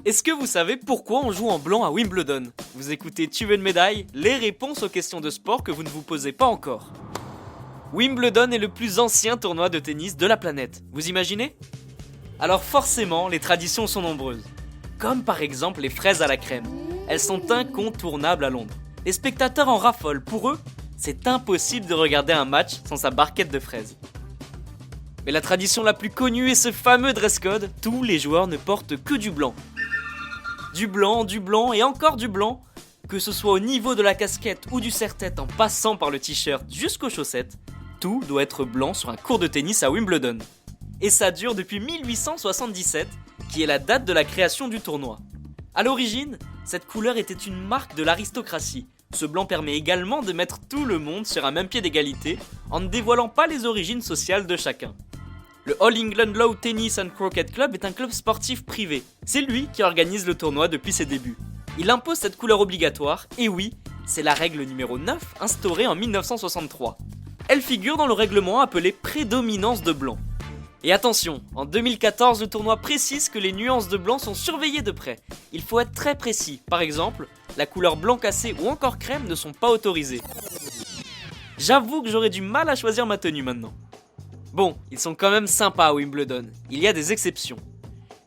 Est-ce que vous savez pourquoi on joue en blanc à Wimbledon? Vous écoutez Tu veux une médaille? Les réponses aux questions de sport que vous ne vous posez pas encore. Wimbledon est le plus ancien tournoi de tennis de la planète, vous imaginez? Alors forcément, les traditions sont nombreuses. Comme par exemple les fraises à la crème. Elles sont incontournables à Londres. Les spectateurs en raffolent, pour eux, c'est impossible de regarder un match sans sa barquette de fraises. Mais la tradition la plus connue est ce fameux dress code, tous les joueurs ne portent que du blanc. Du blanc et encore du blanc, que ce soit au niveau de la casquette ou du serre-tête en passant par le t-shirt jusqu'aux chaussettes, tout doit être blanc sur un court de tennis à Wimbledon. Et ça dure depuis 1877, qui est la date de la création du tournoi. A l'origine, cette couleur était une marque de l'aristocratie. Ce blanc permet également de mettre tout le monde sur un même pied d'égalité, en ne dévoilant pas les origines sociales de chacun. Le All England Lawn Tennis and Croquet Club est un club sportif privé. C'est lui qui organise le tournoi depuis ses débuts. Il impose cette couleur obligatoire, et oui, c'est la règle numéro 9 instaurée en 1963. Elle figure dans le règlement appelé prédominance de blanc. Et attention, en 2014, le tournoi précise que les nuances de blanc sont surveillées de près. Il faut être très précis. Par exemple, la couleur blanc cassé ou encore crème ne sont pas autorisées. J'avoue que j'aurais du mal à choisir ma tenue maintenant. Bon, ils sont quand même sympas à Wimbledon. Il y a des exceptions.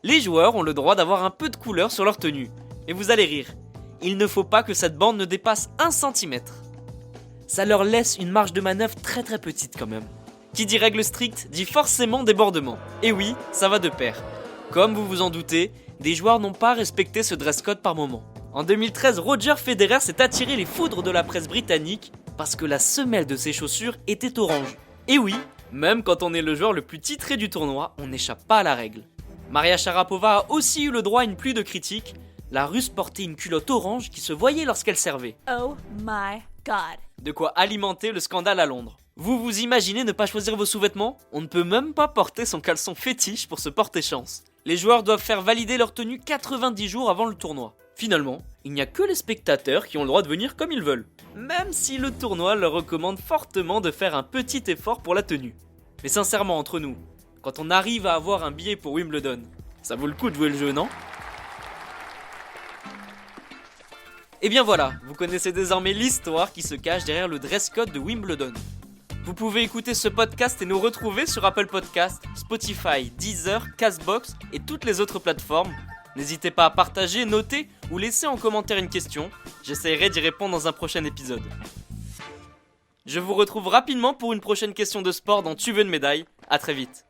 Les joueurs ont le droit d'avoir un peu de couleur sur leur tenue. Et vous allez rire, il ne faut pas que cette bande ne dépasse 1 cm. Ça leur laisse une marge de manœuvre très petite quand même. Qui dit règle stricte dit forcément débordement. Et oui, ça va de pair. Comme vous vous en doutez, des joueurs n'ont pas respecté ce dress code par moment. En 2013, Roger Federer s'est attiré les foudres de la presse britannique parce que la semelle de ses chaussures était orange. Et oui, même quand on est le joueur le plus titré du tournoi, on n'échappe pas à la règle. Maria Sharapova a aussi eu le droit à une pluie de critiques. La Russe portait une culotte orange qui se voyait lorsqu'elle servait. Oh my god. De quoi alimenter le scandale à Londres. Vous imaginez ne pas choisir vos sous-vêtements? On ne peut même pas porter son caleçon fétiche pour se porter chance. Les joueurs doivent faire valider leur tenue 90 jours avant le tournoi. Finalement, il n'y a que les spectateurs qui ont le droit de venir comme ils veulent. Même si le tournoi leur recommande fortement de faire un petit effort pour la tenue. Mais sincèrement, entre nous, quand on arrive à avoir un billet pour Wimbledon, ça vaut le coup de jouer le jeu, non? Et bien voilà, vous connaissez désormais l'histoire qui se cache derrière le dress code de Wimbledon. Vous pouvez écouter ce podcast et nous retrouver sur Apple Podcasts, Spotify, Deezer, Castbox et toutes les autres plateformes. N'hésitez pas à partager, noter ou laisser en commentaire une question. J'essaierai d'y répondre dans un prochain épisode. Je vous retrouve rapidement pour une prochaine question de sport dans Tu veux une médaille. À très vite.